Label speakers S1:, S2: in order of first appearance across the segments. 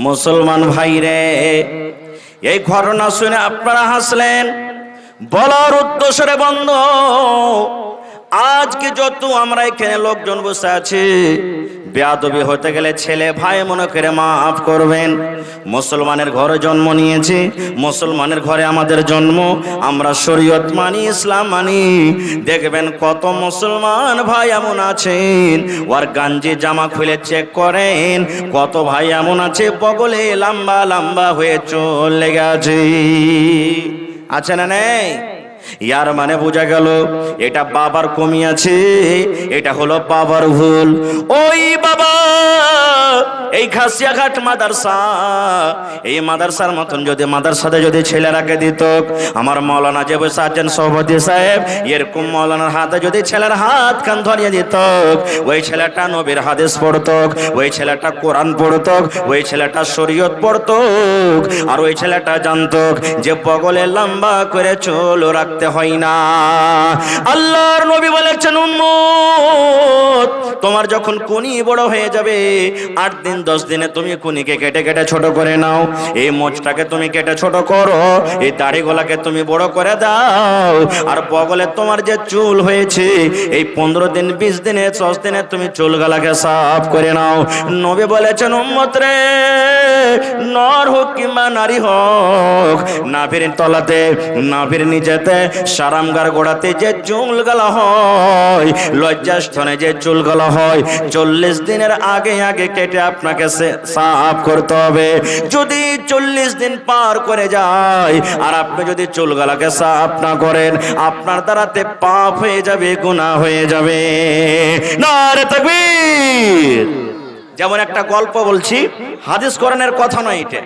S1: মুসলমান ভাই রে, এই ঘটনা শুনে আপনারা হাসলেন। বলার উদ্দেশ্যে বন্ধ, আজকে যত আমরা এখানে লোকজন বসে আছি, বেয়াদবি হতে গেলে ছেলে ভাই মনে করে মাফ করবেন। মুসলমানের ঘরে জন্ম নিয়েছি, মুসলমানের ঘরে আমাদের জন্ম, আমরা শরীয়ত মানি, ইসলাম মানি। দেখবেন কত মুসলমান ভাই এমন আছেন, ওর গাঞ্জি জামা খুলে চেক করেন, কত ভাই এমন আছে বগলে লম্বা লম্বা হয়ে চলে গেছে। আছে না নেই? ইয়ার মানে বোঝা গেল এটা বাবার কমি আছে, এটা হলো বাবার ভুল। ওই বাবা এই খাসিয়াঘাট মাদ্রাসা, এই মাদ্রাসার মতন যদি মাদ্রাসাতে যদি ছেলেরাকে দিত, আমার মৌলানা যে বসে আছেন সভাপতি সাহেব, এরকম মৌলানার হাতে যদি ছেলের হাত কান ধরিয়ে দিত, ওই ছেলেটা নবীর হাদিস পড়ত, ওই ছেলেটা কোরআন পড়ত, ওই ছেলেটা শরীয়ত পড়ত, আর ওই ছেলেটা জানত যে বগলে লম্বা করে চুল রাখতে হয় না। আল্লাহর নবী বলেছেন, উম্মত তোমার যখন কুনি বড় হয়ে যাবে, 8 দিন 10 দিনে তুমি কুনিকে কেটে কেটে ছোট করে নাও, এই মোচটাকে তুমি কেটে ছোট করো, এই দাড়িগুলাকে তুমি বড় করে দাও, আর বগলে তোমার যে চুল হয়েছে এই 15 দিন 20 দিনে 10 দিনে তুমি চুলগুলাকে সাফ করে নাও। নবী বলেছেন, উম্মত রে, নর হোক কিংবা নারী হোক, নাভির তলাতে নাভির নিচেতে সারামগার গোড়াতে যে চুলগুলা হয়, লজ্জাস্থানে যে চুলগুলা হয়, 40 দিনের আগে আগে কেটে আপনাকে সাফ করতে হবে। যদি 40 দিন পার করে যায় আর আপনি যদি চুলগুলাকে সাফ না করেন, আপনার দ্বারাতে পাপ হয়ে যাবে, গুনাহ হয়ে যাবে। নারে তাকবীর। যেমন একটা গল্প বলছি, হাদিস কোরআনের কথা নয় এটা,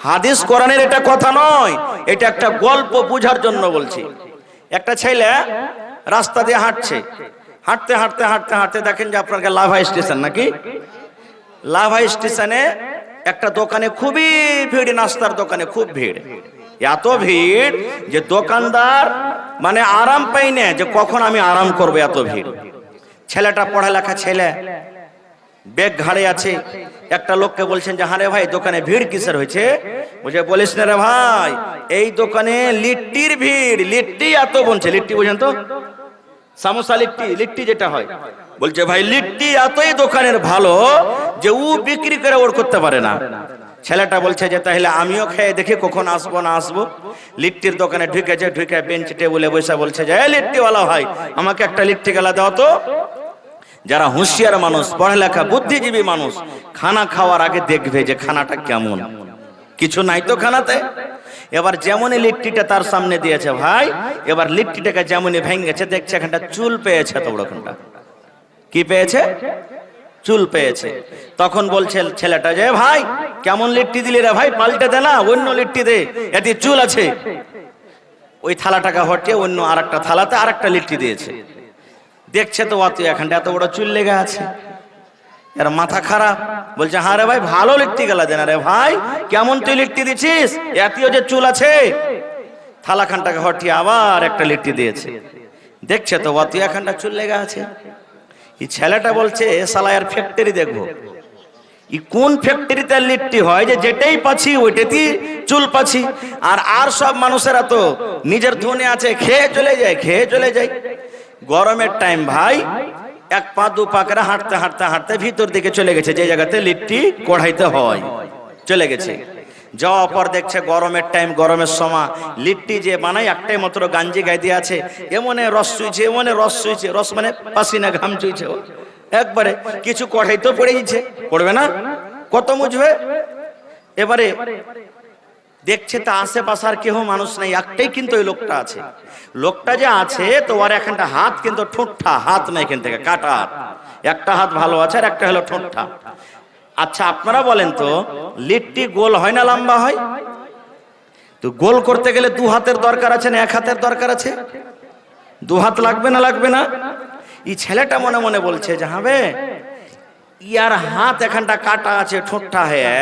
S1: হাদিস কোরআনের এটা কথা নয়, এটা একটা গল্প বুঝার জন্য বলছি। একটা ছেলে রাস্তা দিয়ে হাঁটছে, হাঁটতে হাঁটতে হাঁটতে হাঁটতে দেখেন যে আপনার লাভা স্টেশন, নাকি লাভা স্টেশনে একটা দোকানে খুবই ভিড়, নাস্তার দোকানে খুব ভিড়, এত ভিড় যে দোকানদার মানে আরাম পাই না যে কখন আমি আরাম করবো, এত ভিড়। ছেলেটা পড়ালেখা ছেলে, ব্যাগ ঘাড়ে আছে। একটা লোককে বলছেন যে, হ্যাঁ রে ভাই দোকানে ভিড় কিসের হয়েছে? বুঝে বলিস না রে ভাই, এই দোকানে লিট্টির ভিড়, লিট্টি এত বলছে। লিট্টি বুঝেন তো, সামোসা লিট্টি, লিট্টি যেটা হয়। বলছে ভাই লিট্টি এতই দোকানের ভালো যে ও বিক্রি করে ওর করতে পারে না। ছেলেটা বলছে যে তাহলে আমিও খেয়ে দেখি কখন আসবো না আসবো। লিট্টির দোকানে ঢুকেছে, ঢুকে বেঞ্চ টেবিলে বসে বলছে যে, লিট্টিওয়ালা ভাই আমাকে একটা লিট্টি গেলা দাও তো। যারা হুঁশিয়ার মানুষ, পড়ালেখা বুদ্ধিজীবী মানুষ, খানা খাওয়ার আগে দেখবে যে খানাটা কেমন, কিছু নাই তো খানাতে। এবার যেমনই লিট্টিটা তার সামনে দিয়েছে ভাই, এবার লিট্টিটাকে যেমনই ভেঙেছে, দেখছে এখানটা চুল পেয়েছে, তো ওরকমটা কি পেয়েছে? চুল পেয়েছে। তখন বলছে ছেলেটা যে, ভাই কেমন লিট্টি দিলি রে ভাই, পাল্টে দে না, অন্য লিট্টি দে, এতে চুল আছে। ওই থালাটাকে হটিয়ে অন্য আরেকটা থালাতে আরেকটা লিট্টি দিয়েছে। দেখছে তো অত এখানটা এত বড় চুল লেগে আছে, এর মাথা খারাপ। বলছে, হ্যাঁ রে ভাই ভালো লিট্টি গেলা দেনা রে ভাই, কেমন তুই লিট্টি দিচ্ছিস, এতও যে চুল আছে। থালাখানটাকে হটিয়ে আবার একটা লিট্টি দিয়েছে। দেখছে তো অত এখানটা চুল লেগে আছে। এই ছেলেটা বলছে, শালা এর ফ্যাক্টরি দেখবো, ই কোন ফ্যাক্টরিতে লিট্টি হয় যে যেটাই পাচ্ছি ওইটাতেই চুল পাচ্ছি। আর সব মানুষেরা তো নিজের ধনে আছে, খেয়ে চলে যায়, খেয়ে চলে যায়। গরমের টাইম ভাই, 1 পা 2 পা করে হাঁটতে হাঁটতে হাঁটতে ভিতর দিকে চলে গেছে, যে জায়গাতে লিট্টি কড়াইতে হয়, চলে গেছে। যাওয়ার পর দেখছে গরমের টাইম, গরমের সময় লিট্টি যে বানায় একটাই মাত্র গাঞ্জি গায়ে দিয়ে আছে, এমনে রস চুইছে, এমনে রস চুইছে, রস মানে পাসিনা ঘাম চুইছে একবারে, কিছু কড়াইতে পড়ে গেছে, পড়বে না, কত মুছবে। এবারে দেখছে তা আশেপাশে আর কেউ মানুষ নাই, একটাই কিন্তু ওই লোকটা আছে। লোকটা যে আছে তো ওর এখানটা হাত কিন্তু ঠোঁটটা, হাত না এখান থেকে কাটা হাত, একটা হাত ভালো আছে আর একটা হলো ঠোঁটটা। আচ্ছা আপনারা বলেন তো, লিট্টি গোল হয় না লম্বা হয়? তো গোল করতে গেলে 2 হাতের দরকার আছে না 1 হাতের দরকার আছে? 2 হাত লাগবে না, লাগবে না? এই ছেলেটা মনে মনে বলছে যে, হবে ইয়ার হাত এখানটা কাটা আছে, ঠোঁটটা হয়ে,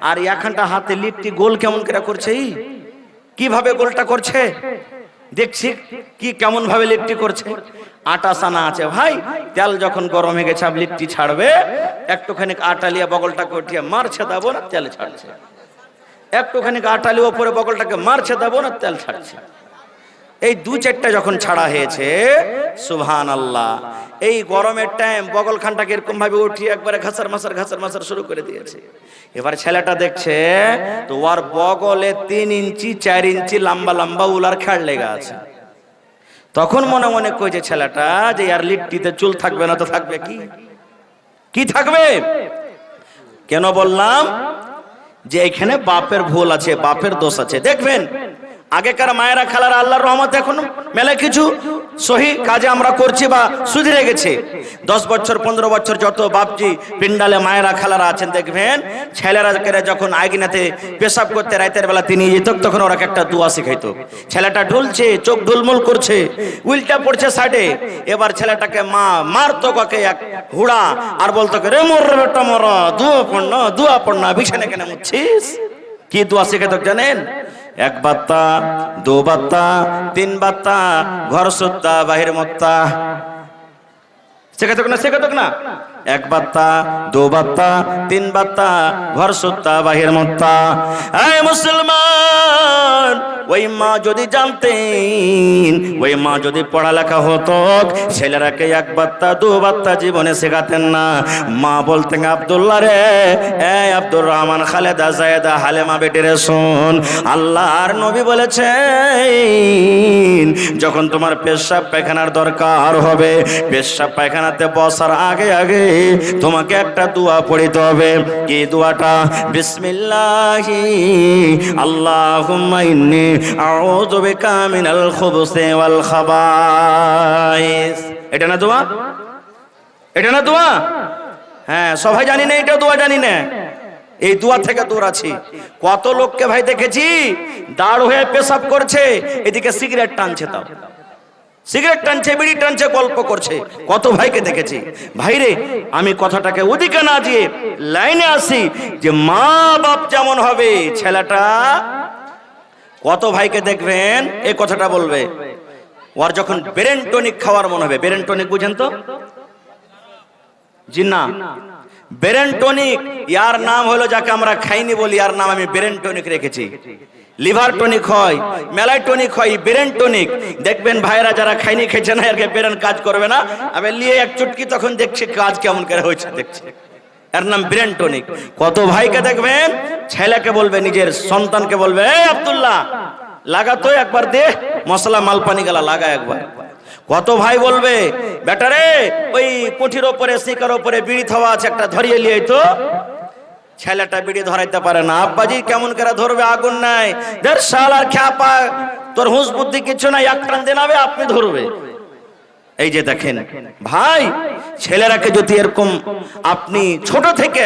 S1: আর এখানটা হাতে লিট্টি গোল কেমন করে করছে, কিভাবে গোলটা করছে? দেখছি কি কেমন ভাবে লিট্টি করছে। আটা সানা আছে ভাই, তেল যখন গরম হয়ে গেছে, লিট্টি ছাড়বে, একটুখানি আটা লিয়ে বগলটাকে উঠিয়ে মারছে, দেবো না তেল ছাড়ছে। একটুখানি আটা লিয়ে ওপরে বগলটাকে মারছে, দেবো না তেল ছাড়ছে। এই দু চারটা যখন ছাড়া হয়েছে, সুবহানাল্লাহ, এই গরমের টাইম বগল খানটাকে এরকম ভাবে উঠিয়ে একবারে ঘাসার মাসার শুরু করে দিয়েছে। এবার ছেলেটা দেখছে তো ওর বগলে 3 ইঞ্চি 4 ইঞ্চি লম্বা লম্বা উলার খেড় লেগে আছে। তখন মনে মনে কইছে ছেলেটা যে আর লিট্টিতে চুল থাকবে না তো থাকবে কি থাকবে। কেন বললাম যে এখানে বাপের ভুল আছে, বাপের দোষ আছে। দেখবেন আগেকার মায়েরা খালারা আল্লাহর রহমতে এখন মেলা কিছু সহি কাজে আমরা করছি বা সুধরে গেছে। 10 বছর 15 বছর যত বাপজি পিন্ডালে মায়েরা খালারা আছেন, দেখবেন ছেলেরা যখন আইগিনাতে পেশাব করতে রাতের বেলা তিনি যেত, তখন ওরা একটা দোয়া শিখাইতো। ছেলেটা ঢুলছে, চোখ ঢুলমুল করছে, উল্টা পড়ছে সাইডে। এবার ছেলেটাকে মা মারতো কাকে এক হুড়া আর বলতো রে মোর বেটা মোর, দুয়া পড়না বিছানে কেন মুচ্ছিস। কি দোয়া শিখাইতো জানেন? 1 বাত্তা 2 বাত্তা 3 বাত্তা ঘর সুত্তা বাহির মত্তা। শেখাতো না 1 বাত্তা 2 বাত্তা 3 বাত্তা ঘর সুত্তা বাহির মত্তা। এই মুসলমান, ওই মা যদি জানতেন, ওই মা যদি পড়ালেখা হতো, ছেলেরাকে 1 বাত্তা 2 বাত্তা জীবনে শেখাতেন না। মা বলতেন আব্দুল্লাহ রে, এই আব্দুর রহমান, খালেদা, জায়েদা, হালেমা বেটিরে শোন, আল্লাহর নবী বলেছেন যখন তোমার পেশাব পায়খানার দরকার হবে, পেশাব পায়খানাতে বসার আগে আগে তোমাকে একটা দোয়া পড়িতে হবে। কি দোয়াটা? বিসমিল্লাহি আল্লাহুম্মা ইন্নী আউযু বিকা মিনাল খুবুসি ওয়াল খাবাইস। এটা না দোয়া? এটা না দোয়া? হ্যাঁ, সবাই জানি না এটা দোয়া, জানি না। এই দোয়া থেকে দূর আছি। কত লোককে ভাই দেখেছি দাঁড় হয়ে পেশাব করছে, এদিকে সিগারেট টানছে, তাও সিগারেট টানছে, বিড়ি টানছে, গল্প করছে। কত ভাইকে দেখেছি। ভাইরে, আমি কথাটাকে ওদিকে না দিয়ে লাইনে আসি যে মা বাপ যেমন হবে, ছেলেটা কত ভাইকে দেখবেন এই কথাটা বলবে, ওর যখন ব্রেন টনিক খাওয়ার মনে হবে। ব্রেন টনিক বুঝেন তো? জি না, ব্রেন টনিক ইয়ার নাম হলো, যাকে আমরা খাইনি বলি, ইয়ার নাম আমি ব্রেন টনিক রেখেছি। লিভার টনিক হয়, মেলাই টনিক হয়, ব্রেন টনিক। দেখবেন ভাইরা যারা খাইনি খেয়েছে না, এর ব্রেন কাজ করবে না, আমি নিয়ে এক চুটকি তখন দেখছি কাজ কেমন করে হয়েছে, দেখছি। এর নাম ব্রেন টনিক। কত ভাইকে দেখবেন ছেলেকে বলবে, নিজের সন্তানকে বলবে, এই আব্দুল্লাহ লাগা তো একবার দে, মশলা মালপানি গেলা লাগা একবার। কত ভাই বলবে, বেটারে ওই কুঠির ওপরে শিকার ওপরে বিড়ি থাওয়া আছে, একটা ধরিয়ে লিয়ে তো। ছেলেটা বিড়ি ধরাইতে পারে না। আব্বাজি কেমন করে ধরবে? আগুন নাই, দেড় সাল আর খ্যাপা, তোর হুঁশ বুদ্ধি কিছু নাই, এক টান দেনাবে আপনি ধরবে। এই যে দেখেন ভাই, ছেলেরাকে যদি এরকম আপনি ছোট থেকে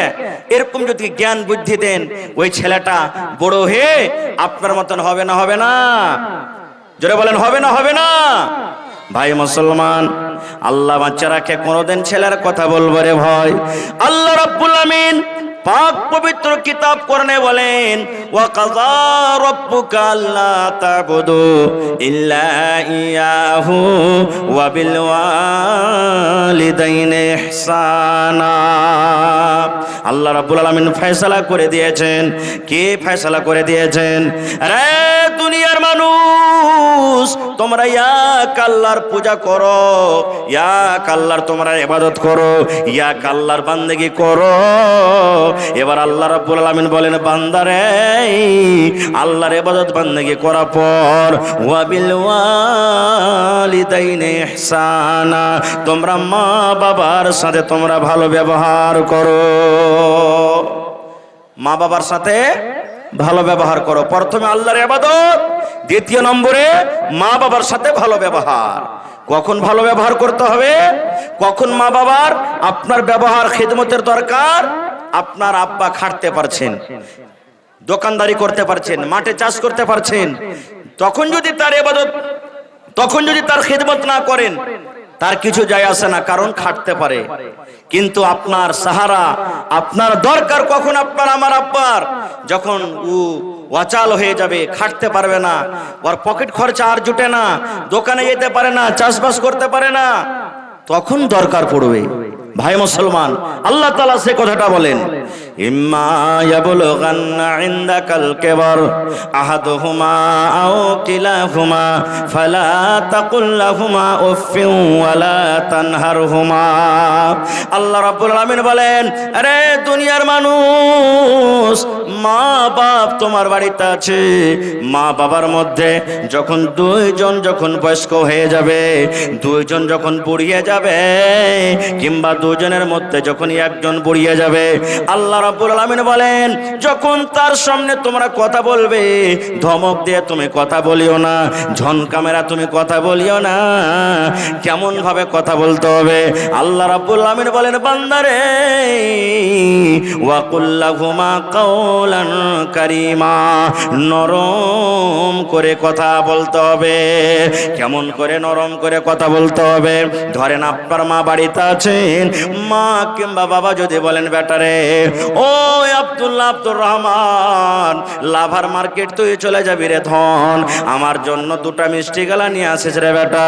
S1: এরকম যদি জ্ঞান বুদ্ধি দেন, ওই ছেলেটা বড় হয়ে আপনার মতন হবে না? হবে না? জোরে বলেন, হবে না? হবে না? ভাই মুসলমান, আল্লাহ বাচ্চারাকে কোনোদিন ছেলের কথা বলবো রে ভয়। আল্লাহ রাব্বুল আমিন পাক পবিত্র কিতাব কোরআনে বলেন, ওয়া কাযা রাব্বুকা আল্লা তা'বুদু ইল্লা ইয়াহু ওয়া বিল ওয়ালিদাইনি ইহসানা। আল্লাহ রাব্বুল আলামিন ফয়সালা করে দিয়েছেন। কে ফয়সালা করে দিয়েছেন? রে দুনিয়ার মানুষ, তোমরা এক আল্লাহর পূজা করো, এক আল্লাহর তোমরা ইবাদত করো, এক আল্লাহর বান্দেগি করো। এবার আল্লাহ রাব্বুল আলামিন বলেন, বান্দারে আল্লাহর ইবাদত বান্দেগি করার পর ওয়া বিল ওয়ালিদাইনি ইহসানা, তোমরা মা বাবার সাথে তোমরা ভালো ব্যবহার করো। মা বাবার সাথে ভালো ব্যবহার করো। প্রথমে আল্লাহর ইবাদত, দ্বিতীয় নম্বরে মা বাবার সাথে ভালো ব্যবহার। কখন ভালো ব্যবহার করতে হবে? কখন মা বাবার আপনার ব্যবহার খিদমতের দরকার? আপনার আব্বা খাটতে পারছেন, দোকানদারি করতে পারছেন, মাঠে চাষ করতে পারছেন, তখন যদি তার ইবাদত, তখন যদি তার খিদমত না করেন, তার কিছু যায় আসে না, কারণ খাটতে পারে। কিন্তু আপনার সাহারা, আপনার দরকার কখন আপনার আমার আব্বার, যখন অচাল হয়ে যাবে, খাটতে পারবে না, ওর পকেট খরচা আর জুটে না, দোকানে যেতে পারে না, চাষবাস করতে পারে না, তখন দরকার পড়বে। ভাই মুসলমান, আল্লাহ তাআলা সে কথাটা বলেন, ইম্মা ইয়াবলুগান্না ইনদাকাল কিবার আহাদুহুমা আও কিলাহুমা ফালা তাকুল লাহুমা উফফিন ওয়ালা তানহারহুমা। আল্লাহ রাব্বুল আলামিন বলেন, আরে দুনিয়ার মানুষ, মা বাপ তোমার বাড়িতে আছে, মা বাবার মধ্যে যখন দুইজন যখন বয়স্ক হয়ে যাবে, দুইজন যখন বুড়িয়ে যাবে, কিংবা দুজনের মধ্যে যখন একজন বুড়িয়ে যাবে, আল্লাহ রাব্বুল আলামিন বলেন, যখন তার সামনে তোমরা কথা বলবে, ধমক দিয়ে তুমি কথা বলিও না, ঝনকা মেরা তুমি কথা বলিও না। কেমন ভাবে কথা বলতে হবে? আল্লাহ রাব্বুল আলামিন বলেন, বান্দারে ওয়া কুল্লাহুমা কাওলান কারীমা, নরম করে কথা বলতে হবে। কেমন করে নরম করে কথা বলতে হবে? ধরেন আপনার মা বাড়িতে আছেন, মা কিংবা বাবা যদি বলেন, বেটারে ও আব্দুল্লাহ, আব্দুর রহমান, লাভার মার্কেট তুই চলে যাবি রে ধন, আমার জন্য দুটা মিষ্টি গলা নিয়ে আসিস রে বেটা,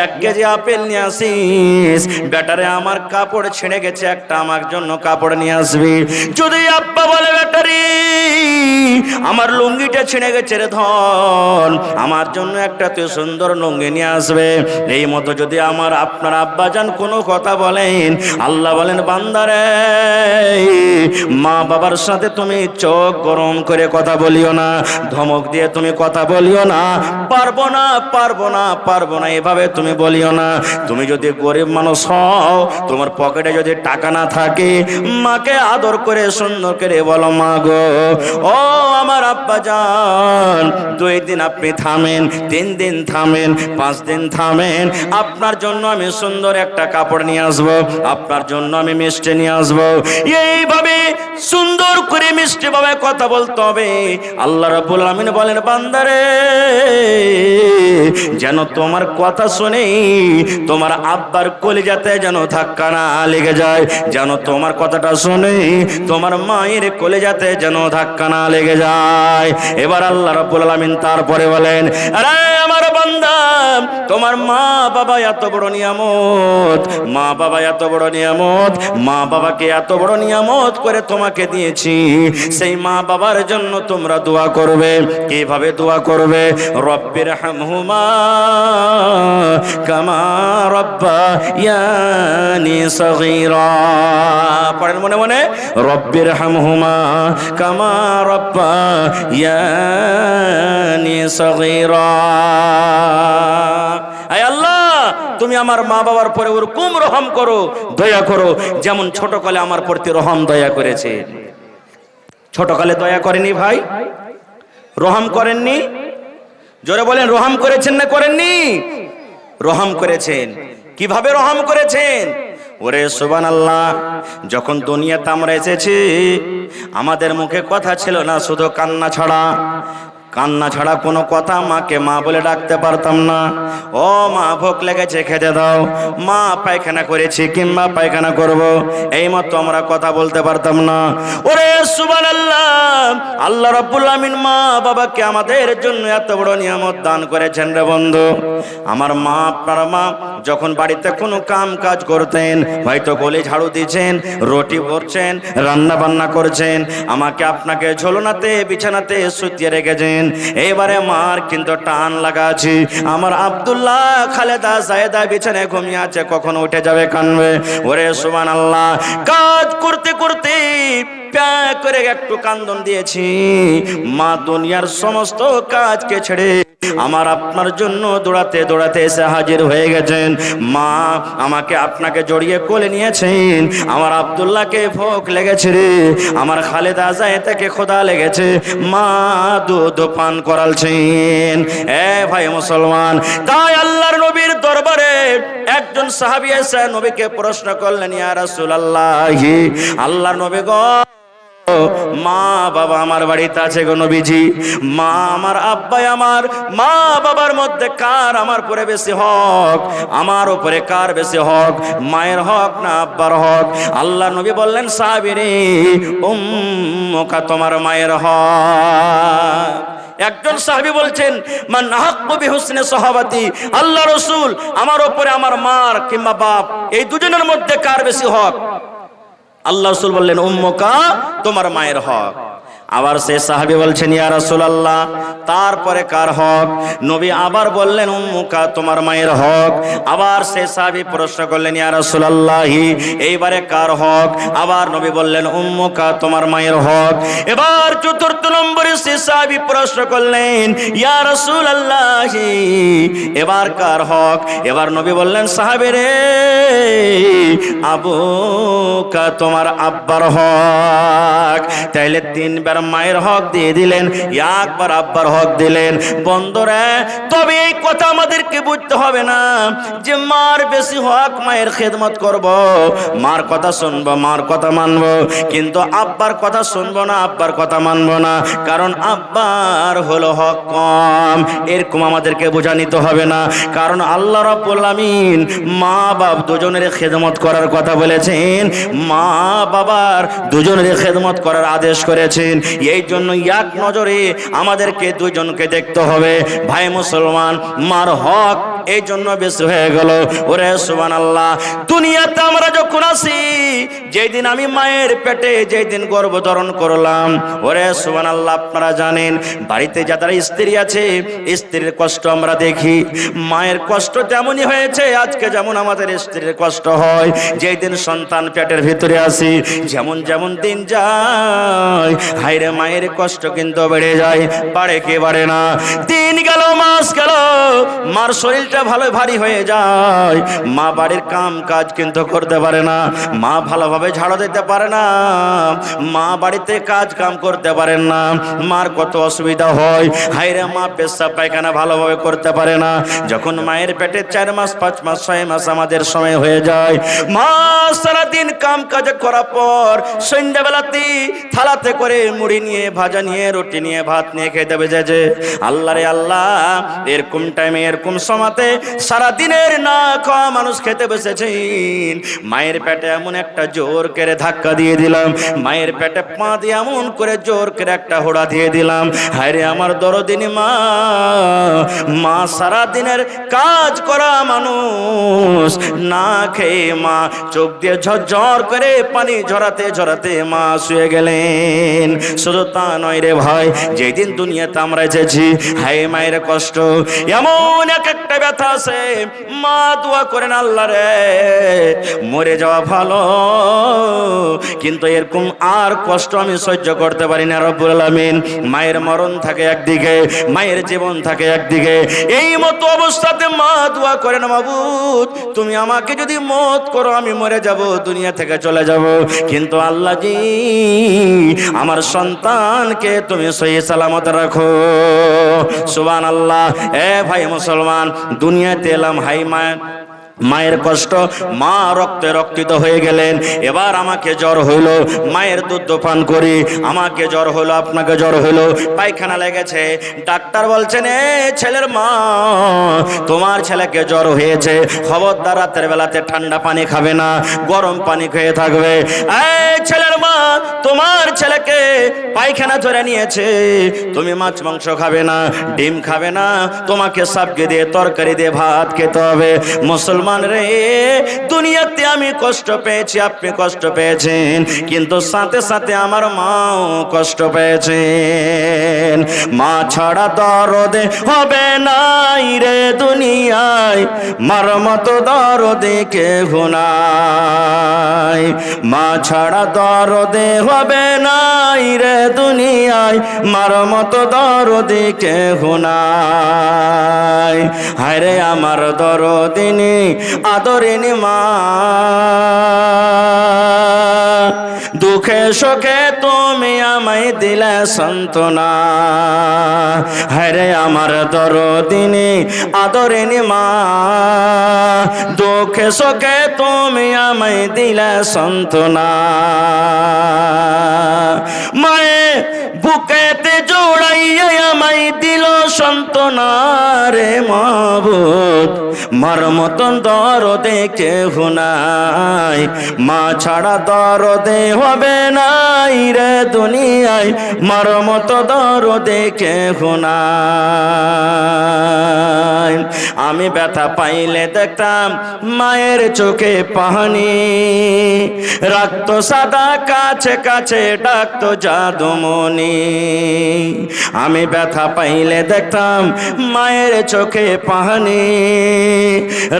S1: 1 কেজি আপেল নিয়ে আসিস, বেটারে আমার কাপড় ছিঁড়ে গেছে, একটা আমার জন্য কাপড় নিয়ে আসবি। যদি আব্বা বলে, বেটারি আমার লুঙ্গিটা ছিঁড়ে গেছে রে ধন, আমার জন্য একটা তুই সুন্দর লুঙ্গি নিয়ে আসবে, এই মতো যদি আমার আপনার আব্বা জান কোনো কথা বলেন, আল্লাহ বলেন, বান্দারে মা বাবার সাথে তুমি চোখ গরম করে কথা বলিও না, ধমক দিয়ে তুমি কথা বলিও না, পারবো না পারবো না পারবো না এভাবে তুমি বলিও না। তুমি যদি গরিব মানুষ হও, তোমার পকেটে যদি টাকা না থাকে, মাকে আদর করে সুন্দর করে বলো, মা গো, ও আমার আব্বা জান, 2 দিন আপনি থামেন, 3 দিন থামেন, 5 দিন থামেন, আপনার জন্য আমি সুন্দর একটা কাপড় নিয়ে আসবো, আপনার জন্য আমি মিষ্টি নিয়ে আসবো। এইভাবে সুন্দর করে মিষ্টি ভাবে কথা বলতে হবে। আল্লাহ রাব্বুল আলামিন বলেন, বান্দারে যেন তোমার কথা শুনে তোমার আব্বার কলিজাতে যেন ধাক্কা না লেগে যায়, যেন তোমার কথাটা শুনে তোমার মায়ের কলিজাতে যেন ধাক্কা না লেগে যায়। এবার আল্লাহ রাব্বুল আলামিন তারপরে বলেন, আরে আমার বান্দা, তোমার মা বাবা এত বড় নিয়ামত, মা বাবা এত বড় নিয়ামত, মা বাবাকে এত বড় নিয়ামত করে তোমাকে দিয়েছি, সেই মা বাবার জন্য তোমরা দোয়া করবে। কিভাবে দোয়া করবে? রব্বির হামহুমা কামা রাব্বায়ানি সগীরা, পড়েন মনে মনে, রব্বির হামহুমা কামা রাব্বায়ানি সগীরা। আয় আল্লাহ, তুমি আমার মা বাবার পরে ওরকম রহম করো, দয়া করো, যেমন ছোটকালে আমার প্রতি রহম দয়া করেছে। ছোটকালে দয়া করেনি ভাই? রহম করেননি? জোরে বলেন, রহম করেছেন না করেননি? রহম করেছেন। কিভাবে রহম করেছেন? ওরে সুবহানাল্লাহ, যখন দুনিয়াতে আমরা এসেছি, আমাদের মুখে কথা ছিল না, শুধু কান্না ছাড়া। কান্না ছাড়া কোনো কথা মাকে মা বলে ডাকতে পারতাম না। ও মা, ভোক লেগেছে, খেতে দাও, মা পায়খানা করেছি কিংবা পায়খানা করব, এই মতো আমরা কথা বলতে পারতাম না। ওরে সুবহানাল্লাহ, আল্লাহ রাব্বুল আমিন মা বাবাকে আমাদের জন্য এত বড় নিয়ামত দান করেছেন রে বন্ধু। আমার মা, আপনার মা যখন বাড়িতে কোনো কাম কাজ করতেন, হয়তো গলি ঝাড়ু দিচ্ছেন, রুটি ভরছেন, রান্না বান্না করছেন, আমাকে আপনাকে ঝোলনাতে বিছানাতে শুতিয়ে রেখেছেন। এবারে মার কিন্তু টান লাগা আছে, আমার আব্দুল্লাহ খালেদা জায়েদা বিছানায় ঘুমিয়ে আছে, কখন উঠে যাবে, কানবে। ওরে সুবহানাল্লাহ, কাজ করতে করতে প্যাক করে একটু কান্দন দিয়েছি, মা দুনিয়ার সমস্ত কাজকে ছেড়ে আমার আপনার জন্য দৌড়াতে দৌড়াতে এসে হাজির হয়ে গেছেন। মা আমাকে আপনাকে জড়িয়ে কোলে নিয়েছেন, আমার আব্দুল্লাহকে ভোক লেগেছে রে, আমার খালেদা জায়েদাকে ক্ষুধা লেগেছে, মা দুধ পান করালছেন। এ ভাই মুসলমান, তাই আল্লাহর নবীর দরবারে একজন সাহাবী এসে নবীকে প্রশ্ন করলেন, ইয়া রাসূলুল্লাহ, আল্লাহর নবী গো, মা বাবা আমার বাড়িতে আছে গো নবীজি, মা আমার আব্বাই আমার, মা বাবার মধ্যে কার আমার উপরে বেশি হক? আমার উপরে কার বেশি হক, মায়ের হক না আব্বার হক? আল্লাহ নবী বললেন সাহাবীরে, উম্মুকা তোমার মায়ের হক। একজন সাহাবী বলছেন মান আহাক্কু বিহুসনি সাহাবাতি, আল্লাহ রাসূল আমার উপরে আমার মার কিংবা বাপ এই দুজনের মধ্যে কার বেশি হক? আল্লাহ রাসূল বললেন উম্মুকা তোমার মায়ের হক। আবার সে সাহাবী বলছেন ইয়া রাসূলুল্লাহ তারপরে কার হক? নবী আবার বললেন উম্মুকা তোমার মায়ের হক। আবার সে সাহাবী প্রশ্ন করলেন ইয়া রাসূলুল্লাহ এইবারে কার হক? আবার নবী বললেন উম্মুকা তোমার মায়ের হক। এবার চতুর্থ নম্বরে সে সাহাবী প্রশ্ন করলেন ইয়া রাসূলুল্লাহ এবার কার হক? এবার নবী বললেন সাহাবীরে আবুকা তোমার আব্বার হক। তাইলে তিনবার মায়ের হক দিয়ে দিলেন, একবার আব্বার হক দিলেন। বন্ধুরা তবে এই কথা আমাদেরকে বুঝতে হবে না যে মার বেশি হক, মায়ের খেদমত করব, মার কথা শুনবো, মার কথা মানবো, কিন্তু আব্বার কথা শুনবো না, আব্বার কথা মানবো না, কারণ আব্বার হলো হক কম। এরকম আমাদেরকে বোঝা নিতে হবে না, কারণ আল্লাহ রাব্বুল আমিন মা বাপ দুজনের খেদমত করার কথা বলেছেন, মা বাবার দুজনের খেদমত করার আদেশ করেছেন। এই জন্য এক নজরে আমাদেরকে দুজনকে দেখতে হবে। ভাই মুসলমান, মার হক এই জন্য বেশি হয়ে গেল। ওরে সুবহানাল্লাহ, দুনিয়াতে আমরা যখন আসি, যেদিন আমি মায়ের পেটে যেদিন গর্ভধারণ করলাম, ওরে সুবহানাল্লাহ আপনারা জানেন বাড়িতে যারা স্ত্রী আছে স্ত্রীর কষ্ট আমরা দেখি, মায়ের কষ্ট তেমনই হয়েছে আজকে যেমন আমাদের স্ত্রীর কষ্ট হয় যেদিন সন্তান পেটের ভিতরে আসি। যেমন যেমন দিন যায় হায়রে মায়ের কষ্ট কিন্তু বেড়ে যায়, বাড়ে কে বাড়ে না। দিন গেল মাস গেল, মার শরীরটা ভালো ভারী হয়ে যায়, মা বাড়ির কাম কাজ কিন্তু করতে পারে না, মা ভালোভাবে ঝাড়ু দিতে পারে না, মা বাড়িতে কাজ কাম করতে পারেন না, মার কত অসুবিধা হয়। হায়রে মা পেশাব পায়খানা ভালোভাবে করতে পারে না। যখন মায়ের পেটে 4 মাস 5 মাস 6 মাস আমাদের সময় হয়ে যায়, মা সারাদিন কাম কাজ করার পর সন্ধ্যাবেলাতে থালাতে করে মুড়ি নিয়ে, ভাজা নিয়ে, রুটি নিয়ে, ভাত নিয়ে খেতে বেজেছে। আল্লাহ রে আল্লাহ, এরকম টাইমে এরকম সময়তে সারাদিনের না খাওয়া মানুষ খেতে বসেছেন, মায়ের পেটে এমন একটা জোর করে ধাক্কা দিয়ে দিলাম, মায়ের পেটে পা দিয়ে এমন করে জোর করে একটা হোড়া দিয়ে দিলাম। হায়রে আমার দরদিনী মা, মা সারাদিনের কাজ করা মানুষ না খেয়ে মা চোখ দিয়ে ঝরঝর করে পানি ঝরাতে ঝরাতে মা শুয়ে গেলেন। শুধু তা নয় রে ভাই, যেদিন দুনিয়াতে আমরা এসেছি, হায় মায়ের কষ্ট এমন এক একটা ব্যথা আছে, মা দোয়া করেন আল্লাহ রে মরে যাওয়া ভালো, কিন্তু এরকম আর কষ্ট আমি সহ্য করতে পারি না রব্বুল আলামিন। মায়ের মরণ থাকে একদিকে, মায়ের জীবন থাকে একদিকে, এই মতো অবস্থাতে মা দোয়া করেন মাবুদ তুমি আমাকে যদি মওত করো আমি মরে যাব, দুনিয়া থেকে চলে যাব, কিন্তু আল্লাহ জি আমার সন্তানকে তুমি সহি সালামত রাখো। সুবহানাল্লাহ। এ ভাই মুসলমান, দুনিয়াতে এলাম, হাই মায়ের কষ্ট, মা রক্তে রক্তিত হয়ে গেলেন। এবার আমাকে জ্বর হইল, মায়ের দুধ পান করি, আমাকে জ্বর হলো, আপনাকে জ্বর হলো, পায়খানা লেগেছে, ডাক্তার বলছেন এ ছেলের মা তোমার ছেলেকে জ্বর হয়েছে, খবরদার রাতের বেলাতে ঠান্ডা পানি খাবে না, গরম পানি খেয়ে থাকবে। এই ছেলের মা তোমার ছেলেকে পায়খানা ধরে নিয়েছে, তুমি মাছ মাংস খাবে না, ডিম খাবে না, তোমাকে সাবকে দিয়ে তরকারি দিয়ে ভাত খেতে হবে। মুসলমান রে, দুনিয়াতে আমি কষ্ট পেয়েছি, আপনি কষ্ট পেয়েছেন, কিন্তু সাথে সাথে আমার মাও কষ্ট পেয়েছেন। মা ছাড়া দরদে হবে নাই রে দুনিয়ায়, মার মতো দরদে কেহ নাই, মা ছাড়া দরদে হবে নাই রে দুনিয়ায়, মার মতো দরদে কেহ নাই। হায়রে আমার দরদিনী আদরিনী মা, দুঃখে সুখে তুমি আমায় দিলে সান্ত্বনা। হায়রে আমার দরদিনী আদরিনী মা, দুঃখে সুখে তুমি আমায় দিলে সান্ত্বনা। মায়ে বুকেতে জোড়াইয়া আমায় দিল সান্ত্বনা রে মাবুদ, মার মতন দরদে কেহ নাই, মা ছাড়া দরদে হবে নাই রে দুনিয়ায়, মার মতো দরদে কেহ নাই। আমি ব্যথা পাইলে দেখতাম মায়ের চোখে পানি, রাখতো সাদা কাছে কাছে ডাকতো জাদুমণি। আমি ব্যথা পাইলে দেখতাম মায়ের চোখে পানি,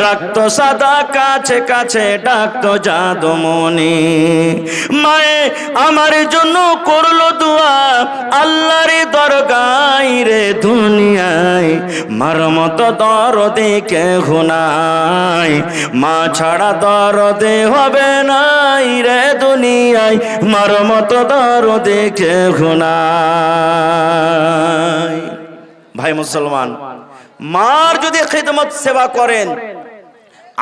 S1: রাখতো সাদা কাছে কাছে ডাকতো জাদুমণি। মায়ে আমার জন্য করলো দোয়া আল্লাহর দরগায় রে দুনিয়ায়, মার মতো দরদে কেহ নাই, মা ছাড়া দরদে হবে নাই রে দুনিয়ায়, মার মতো দরদে কেহ নাই। ভাই মুসলমান, মার যদি খিদমত সেবা করেন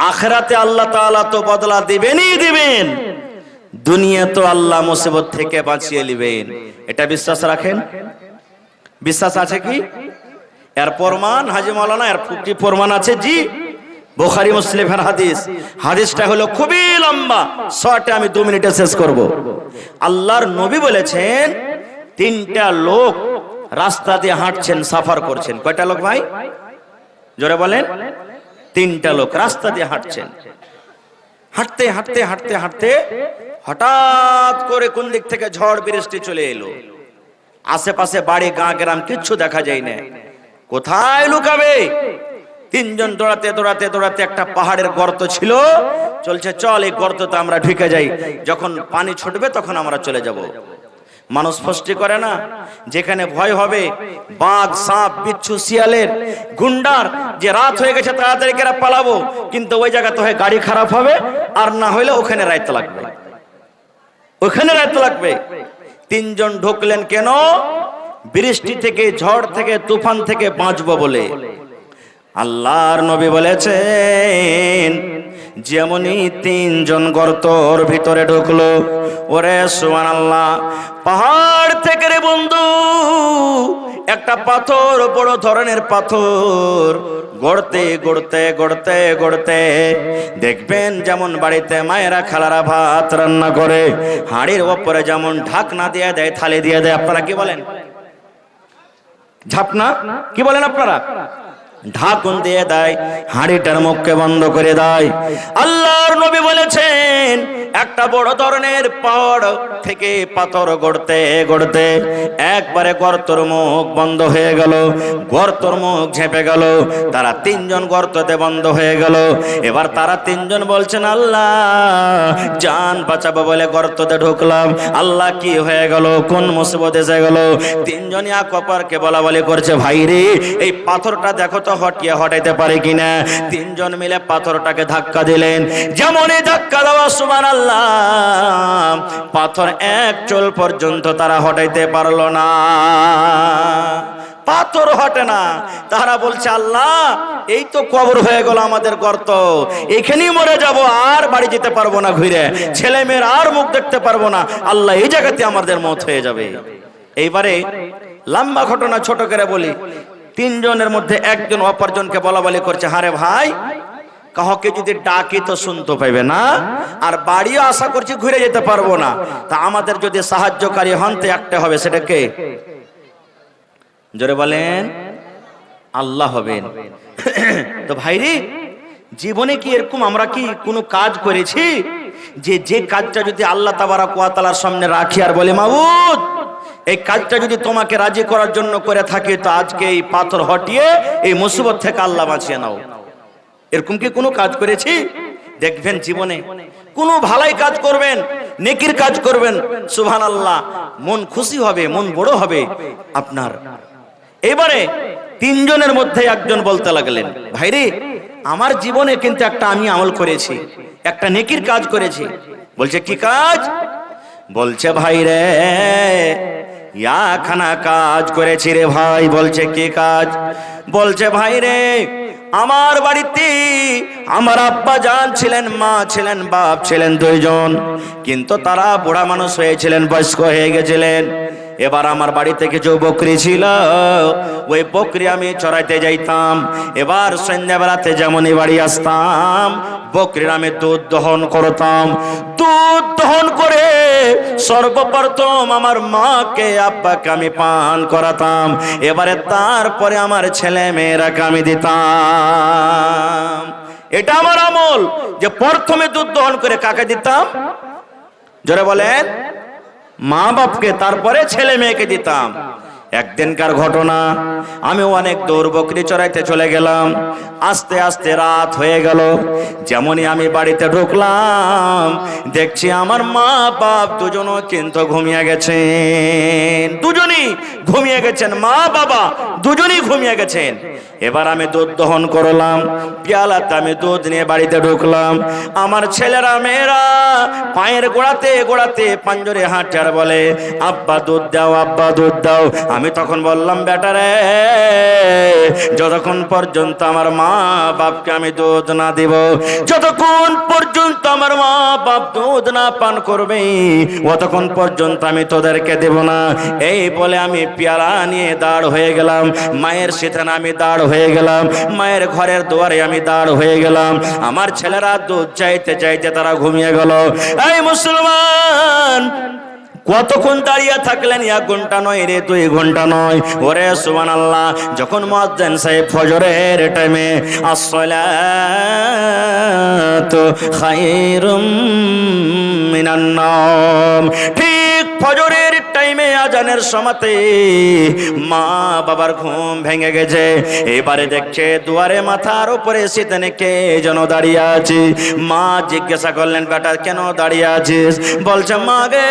S1: আখিরাতে আল্লাহ তাআলা তো বদলা দিবেনই দিবেন, দুনিয়া তো আল্লাহ মুসিবত থেকে বাঁচিয়ে নেবেন। এটা বিশ্বাস রাখেন? বিশ্বাস আছে কি? এর প্রমাণ হাজী মাওলানা, এর কি প্রমাণ আছে? জি, বুখারী মুসলিমের হাদিস। হাদিসটা হলো খুবই লম্বা, শর্টে আমি 2 মিনিটে শেষ করব। আল্লাহর নবী বলেছেন তিনটা লোক রাস্তা দিয়ে হাঁটছেন, সাফার করছেন। কয়টা লোক ভাই? জোরে বলেন। তিনটা লোক রাস্তা দিয়ে হাঁটছেন। হাঁটতে হাঁটতে হাঁটতে হাঁটতে হঠাৎ করে কোন দিক থেকে ঝড় বৃষ্টি চলে এলো। আশেপাশে বাড়ি গাঁ গ্রাম কিচ্ছু দেখা যায় না। কোথায় লুকাবে? তিনজন দৌড়াতে দৌড়াতে দৌড়াতে একটা পাহাড়ের গর্ত ছিল, চলছে চল এই গর্ততে আমরা ঢুকে যাই, যখন পানি ছুটবে তখন আমরা চলে যাব। মানুষ ফষ্টি করে না, যেখানে ভয় হবে বাঘ সাপ বিচ্ছু শিয়ালের গুন্ডার, যে রাত হয়ে গেছে তাড়াতাড়ি করে পালাবো, কিন্তু ওই জায়গাতে হয় গাড়ি খারাপ হবে, আর না হইলে ওখানে রাইতে লাগবে, ওখানে রাইতে লাগবে। তিনজন ঢুকলেন কেন? বৃষ্টি থেকে, ঝড় থেকে, তুফান থেকে বাঁচবো বলে। আল্লাহর নবী বলেছেন যেমনই তিনজন গর্তর ভিতরে ঢুকলো, ওরে সুবহানাল্লাহ, পাহাড় থেকে রে বন্ধু একটা পাথর, বড় ধরনের পাথর গড়তে গড়তে গড়তে গড়তে দেখবেন যেমন বাড়িতে মায়েরা খালারা ভাত রান্না করে হাঁড়ির ওপরে যেমন ঢাকনা দিয়ে দেয়, থালি দিয়ে দেয়, আপনারা কি বলেন? ঝাপনা কি বলেন আপনারা? ঢাকুন দিয়ে দেয়, হাঁড়িটার মুখকে বন্ধ করে দেয়। আল্লাহর নবী বলেছেন একটা বড় ধরনের পাহাড় থেকে পাথর গড়তে গড়তে একবারে গর্তর মুখ বন্ধ হয়ে গেল, গর্তর মুখ ঝেঁপে গেল, তারা তিনজন গর্ততে বন্ধ হয়ে গেল। এবার তারা তিনজন বলছেন আল্লাহ জান বাঁচাবো বলে গর্ততে ঢুকলাম, আল্লাহ কি হয়ে গেল, কোন মুসিবত এসে গেল? তিনজনই এক অপরকে বলা বলি করছে, ভাই রে এই পাথরটা দেখো তো হটিয়ে হটাইতে পারে কিনা। তিনজন মিলে পাথরটাকে ধাক্কা দিলেন, যেমনই ধাক্কা দেওয়া সুবহানাল্লাহ, পাথর এক চুল পর্যন্ত তারা হটাইতে পারলো না, পাথর হটে না। তারা বলছে আল্লাহ এই তো কবর হয়ে গেল আমাদের গর্ত, এখানেই মরে যাব, আর বাড়ি যেতে পারবো না, ঘুরে ছেলে মেয়ের আর মুখ দেখতে পারবো না, আল্লাহ এই জায়গাতে আমাদের মওত হয়ে যাবে। এইবারে লম্বা ঘটনা ছোট করে বলি, তিনজনের মধ্যে একজন অপরজনকে বলা বলি করছে, হারে ভাই কাহকে যদি ডাকি তো শুনতে পাইবে না, আর বাড়িও আশা করছি ঘুরে যেতে পারবো না, তা আমাদের যদি সাহায্যকারী হন তো একটা হবে, সেটা কে? জোরে বলেন। আল্লাহ হবেন। তো ভাইরে জীবনে কি এরকম আমরা কি কোনো কাজ করেছি যে কাজটা যদি আল্লাহ তাবারক ওয়া তাআলার সামনে রাখি আর বলে মাবুদ এই কাজটা যদি তোমাকে রাজি করার জন্য করে থাকি, তো আজকে এই পাথর হটিয়ে এই মুসিবত থেকে আল্লাহ বাঁচিয়ে নাও, এরকম কি কোনো কাজ করেছি? দেখবেন জীবনে কোনো ভালাই কাজ করবেন, নেকির কাজ করবেন, সুবহানাল্লাহ মন খুশি হবে, মন বড় হবে আপনার। এবারে তিনজনের মধ্যে একজন বলতে লাগলেন, ভাইরে আমার জীবনে কিন্তু একটা আমি আমল করেছি, একটা নেকির কাজ করেছি। বলছে কি কাজ? বলছে ভাই রে খানা কাজ করেছি রে ভাই। বলছে কি কাজ? বলছে ভাই রে আমার বাড়িতে আমার আব্বা জান ছিলেন, মা ছিলেন, বাপ ছিলেন দুইজন, কিন্তু তারা বুড়া মানুষ হয়েছিলেন, বয়স্ক হয়ে গেছিলেন। এবার আমার বাড়িতে কিছু বকরি ছিল, ওই বকরি আমি চড়াইতে যাইতাম। এবার সন্ধ্যাবেলাতে যেমনই বাড়ি আসতাম, বকরির আমি দুধ দহন করতাম। দুধ দহন করে সর্বপ্রথম আমার মাকে আব্বাকে আমি পান করাতাম। এবারে তারপরে আমার ছেলে মেয়েরাকে আমি দিতাম। এটা আমার আমল, যে প্রথমে দুধ দহন করে কাকে দিতাম? জোরে বলেন। মা বাপকে, তারপরে ছেলে মেয়েকে দিতাম। একদিনকার ঘটনা, আমি অনেক দূর বকরি চড়াইতে চলে গেলাম। আস্তে আস্তে রাত হয়ে গেল। যেমনই আমি বাড়িতে ঢুকলাম, দেখছি আমার মা বাপ দুজনও কিন্তু ঘুমিয়ে গেছেন। দুজনই ঘুমিয়ে গেছেন, মা বাবা দুজনই ঘুমিয়ে গেছেন। এবার আমি দুধ দহন করলাম, পেয়ালাতে আমি দুধ নিয়ে বাড়িতে ঢুকলাম। আমার ছেলেরা মেয়েরা পায়ের গোড়াতে গোড়াতে পাঞ্জরে হাঁটে আর বলে আব্বা দুধ দাও, আব্বা দুধ দাও। আমি তখন বললাম বেটা রে, যতক্ষণ পর্যন্ত আমার মা বাপকে আমি দুধ না দিব, যতক্ষণ পর্যন্ত আমার মা বাপ দুধ না পান করবে, অতক্ষণ পর্যন্ত আমি তোদেরকে দেব না। এই বলে আমি পেয়ালা নিয়ে দাঁড় হয়ে গেলাম। মায়ের সিথানে আমি দাঁড় হয়ে গেলাম, মায়ের ঘরের দুয়ারে আমি দাঁড় হয়ে গেলাম। আমার ছেলেরা দুধ চাইতে চাইতে তারা ঘুমিয়ে গেল। এই মুসলমান, কতক্ষণ দাঁড়িয়ে থাকলেন? 1 ঘন্টা নয় রে, 2 ঘন্টা নয়। ওরে সুবহানাল্লাহ, যখন মুয়াজ্জিন সাহেব ফজরের টাইমে আসসালাতু খায়রুম মিনান নাওম, ঠিক ফজরের টাইমে আজানের সময়তে মা বাবার ঘুম ভেঙে গেছে। এবারে দেখছে দুয়ারে মাথার উপরে সিতানে কে যেন দাঁড়িয়ে আছে। মা জিজ্ঞাসা করলেন বেটা কেন দাঁড়িয়ে আছিস? বলছে মা গে,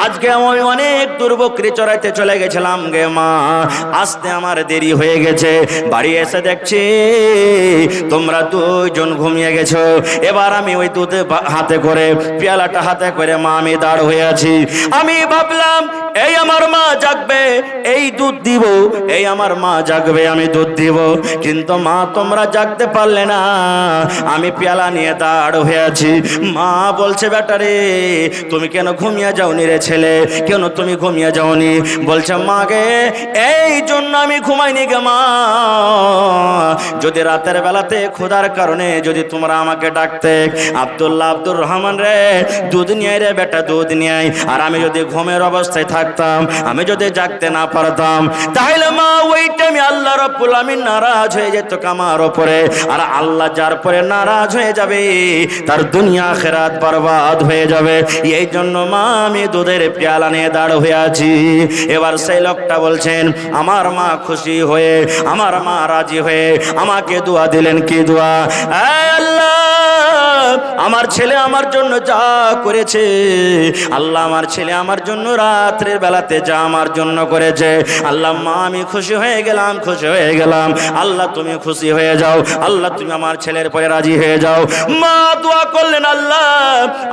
S1: আজকে আমি অনেক দূর বকরি চড়াইতে চলে গেছিলাম গে মা, আসতে আমার দেরি হয়ে গেছে। বাড়ি এসে দেখছি তোমরা দুজন ঘুমিয়ে গেছো। এবার আমি ওই দুধ হাতে করে, পেয়ালাটা হাতে করে মা আমি দাঁড় হয়ে আছি। আমি ভাবলাম এই আমার মা জাগবে, এই দুধ দিব, এই আমার মা জাগবে, আমি দুধ দিব। কিন্তু মা তোমরা জাগতে পারলে না, আমি পেয়ালা নিয়ে দাঁড় হয়ে আছি। মা বলছে বেটা রে, তুমি কেন ঘুমিয়ে যাওনি রে ছেলে, কেন তুমি ঘুমিয়ে যাওনি? বলছে মা গে, এই জন্য আমি ঘুমাইনি গে মা, যদি রাতের বেলাতে ক্ষুধার কারণে যদি তোমরা আমাকে ডাকতে আব্দুল্লাহ, আব্দুর রহমান রে দুধ নিয়ে রে বেটা দুধ নিয়ে, আর আমি যদি ঘুমের অবস্থায় থাকতাম, আমি যদি জাগতে না পারতাম, তাহলে মা ওই টাইমে আল্লাহ রাব্বুল আমিন নারাজ হয়ে যেত আমার উপরে। আর আল্লাহ যার পরে নারাজ হয়ে যাবে, তার দুনিয়া আখিরাত বরবাদ হয়ে যাবে। এই জন্য মা আমি দুধের পেয়ালা নিয়ে দাঁড় হয়ে আছি। এবার সেই লোকটা বলছেন আমার মা খুশি হয়ে, আমার মা রাজি হয়ে আমাকে দোয়া দিলেন। কি দোয়া? আল্লাহ, আমার ছেলে আমার জন্য যা করেছে, আল্লাহ আমার ছেলে আমার জন্য রাত্রের বেলাতে যা আমার জন্য করেছে, আল্লাহ মা আমি খুশি হয়ে গেলাম, খুশি হয়ে গেলাম। আল্লাহ তুমি খুশি হয়ে যাও, আল্লাহ তুমি আমার ছেলের পরে রাজি হয়ে যাও। মা দোয়া করলেন আল্লাহ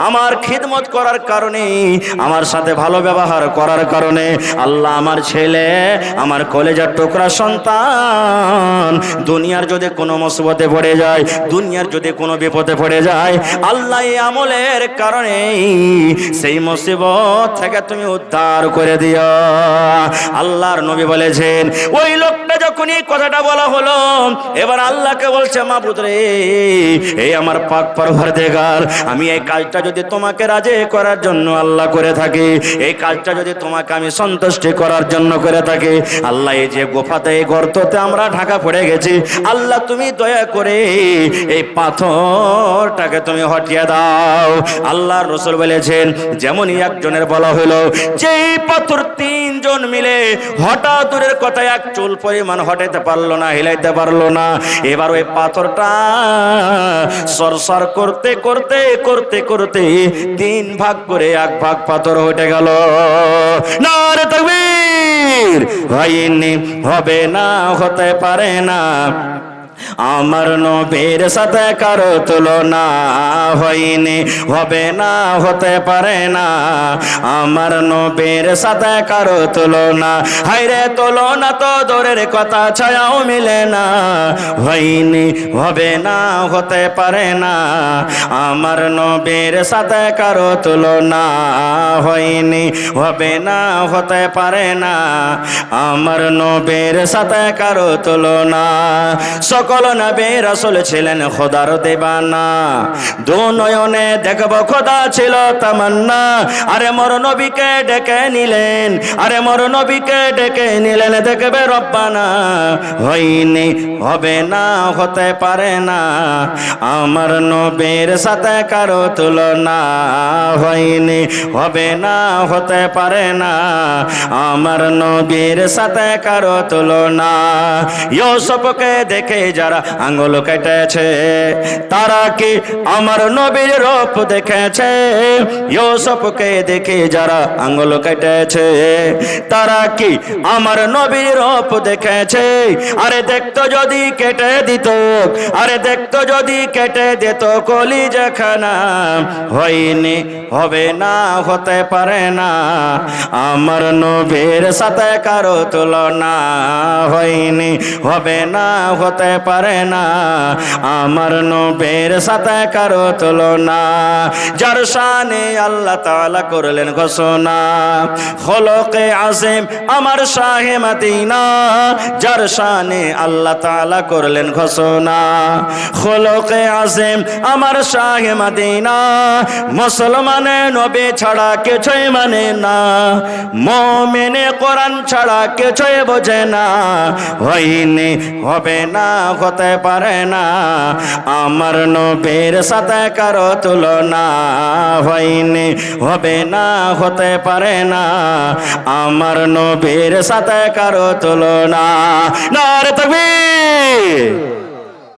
S1: আমার খিদমত করার কারণে, আমার সাথে ভালো ব্যবহার করার কারণে, আল্লাহ আমার ছেলে আমার কলেজার টুকরা সন্তান দুনিয়ার যদি কোনো মুসিবতে পড়ে যায়, দুনিয়ার যদি কোনো বিপদে পড়ে যায়, আল্লাহ এই আমলের কারণে সেই মুসিবত থেকে তুমি উদ্ধার করে দিও। আল্লাহর নবী বলেছেন ওই লোকটা যখন এই কথাটা বলা হলো, এবার আল্লাহকে বলছে মাবুদ রে, এই আমার পাক পরওয়ারদিগার, আমি এই কাজটা যদি তোমাকে রাজি করার জন্য আল্লাহ করে থাকি, এই কাজটা যদি তোমাকে আমি সন্তুষ্টি করার জন্য করে থাকি, আল্লাহ এই যে গোফাতে এই গর্ততে আমরা ঢাকা পড়ে গেছি, আল্লাহ তুমি দয়া করে এই পাথরটাকে তুমি হটিয়ে দাও। আল্লাহর রাসূল বলেছেন যেমনই একজনের বলা হলো যে পাথর 3 জন মিলে হঠাৎ দূরের কথা এক চুল পরিমাণ হটাইতে পারলো না, হিলাইতে পারলো না। এবার ওই পাথরটা সরসর করতে করতে করতে করতে 3 ভাগ করে 1 ভাগ পাথর হয়ে গেল। নারে তাকবীর! হয়নি, হবে না, হতে পারে না, আমার নবীর সাথে কারো তুলনা হয়নি, হবে না, হতে পারে না। আমার নবীর সাথে কারো তুলনা, হায়রে তুলনা তো দূরের কথা, ছায়াও মিলে না। হয়নি, হবে না, হতে পারে না। আমার নবীর সাথে কারো তুলনা হয়নি, হবে না, হতে পারে না। আমার নবীর সাথে কারো তুলনা। সকল নবী রাসূল ছিলেন খোদার দেবানা, দু নয়নে দেখব খোদা ছিল তামান্না। আরে মোর নবীকে ডেকে নিলেন, আরে মোর নবীকে ডেকে নিলেন, দেখবে রব্বানা। হয়নি, হবে না, হতে পারে না। আমার নবীর সাথে কারো তুলনা হয়নি, হবে না, হতে পারে না। আমার নবীর সাথে কারো তুলনা। ইউসুফকে দেখে যারা আঙ্গুল কেটেছে, তারা কি আমার নবীর রূপ দেখেছে? ইউসুফকে দেখে যারা আঙ্গুল কেটেছে, তারা কি আমার নবীর রূপ দেখেছে? আরে দেখতো যদি কেটে দিত, আরে দেখতো যদি কেটে দিত কলিজাখানা। হয়নি, হবে না, হতে পারে না। আমার নবীর সাথে কারো তুলনা হয়নি, হবে না, হতে পারে না। আমার নবীর সাথে কারো তুলনা। যার শানে আল্লাহ তাআলা করলেন ঘোষণা, খলকে আযীম আমার শাহে মদিনা। যার শানে আল্লাহ তাআলা করলেন ঘোষণা, খলকে আযীম আমার শাহে মদিনা। মুসলমানে নবী ছাড়া কিছুই মানে না, মুমিনে কোরআন ছাড়া কিছুই বোঝে না। হয়নি, হবে না, হতে পারে না। আমার নবীর সাথে কারো তুলনা হয়নি, হবে না, হতে পারে না। আমার নবীর সাথে কারো তুলনা। নারে তাকবীর।